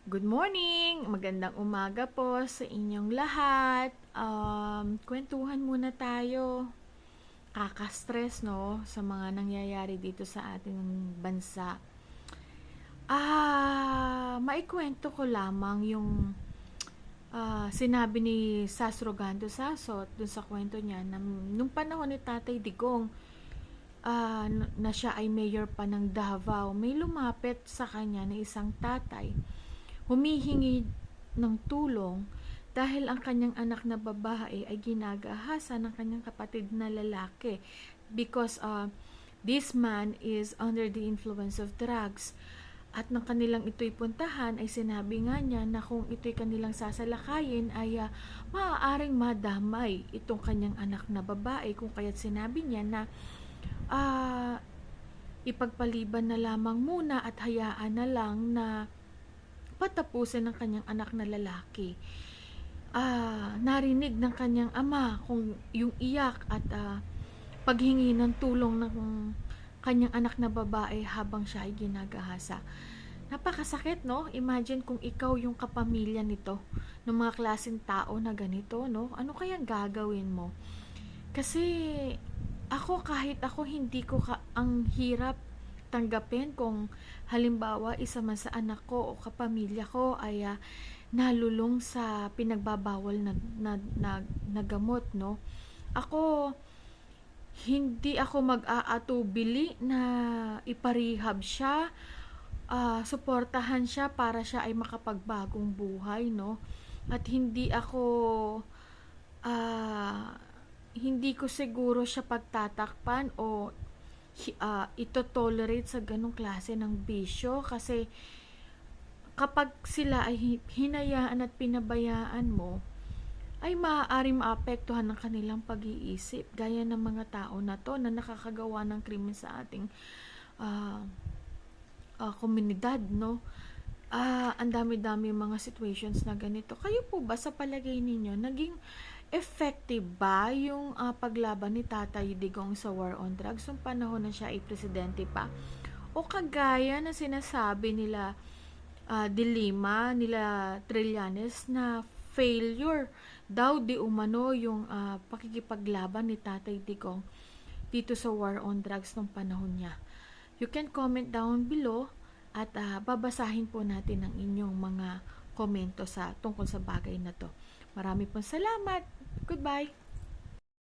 Good morning! Magandang umaga po sa inyong lahat. Kwentuhan muna tayo. Kaka-stress, no? Sa mga nangyayari dito sa ating bansa. Maikwento ko lamang yung sinabi ni Sasrogando Sasot dun sa kwento niya na nung panahon ni Tatay Digong na siya ay mayor pa ng Davao, may lumapit sa kanya na isang tatay humihingi ng tulong dahil ang kanyang anak na babae ay ginagahasa ng kanyang kapatid na lalaki because this man is under the influence of drugs. At nang kanilang ito'y puntahan ay sinabi nga niya na kung ito'y kanilang sasalakayin ay maaaring madamay itong kanyang anak na babae, kung kaya't sinabi niya na uh, ipagpaliban na lamang muna at hayaan na lang na patapusin ng kanyang anak na lalaki. Narinig ng kanyang ama kung yung iyak at paghingi ng tulong ng kanyang anak na babae habang siya ay ginagahasa. Napakasakit, no? Imagine kung ikaw yung kapamilya nito, ng mga klaseng tao na ganito, no? Ano kayang gagawin mo? Kasi kahit ako hindi ko ang hirap tanggapin kung halimbawa isa man sa anak ko o kapamilya ko ay nalulong sa pinagbabawal na gamot, no? Ako, hindi ako mag-aatubili na iparehab siya, suportahan siya para siya ay makapagbagong buhay, no? At hindi ko siguro siya pagtatakpan o ito-tolerate sa ganong klase ng bisyo, kasi kapag sila ay hinayaan at pinabayaan mo ay maaaring maapektuhan ng kanilang pag-iisip, gaya ng mga tao na to na nakakagawa ng krimen sa ating komunidad, no? Ang dami-dami mga situations na ganito. Kayo po ba sa palagay ninyo naging effective ba yung paglaban ni Tatay Digong sa war on drugs nung panahon na siya ay presidente pa? O kagaya na sinasabi nila De Lima, nila Trillanes, na failure daw di umano yung pakikipaglaban ni Tatay Digong dito sa war on drugs nung panahon niya? You can comment down below at babasahin po natin ang inyong mga komento tungkol sa bagay na to. Marami pong salamat. Goodbye.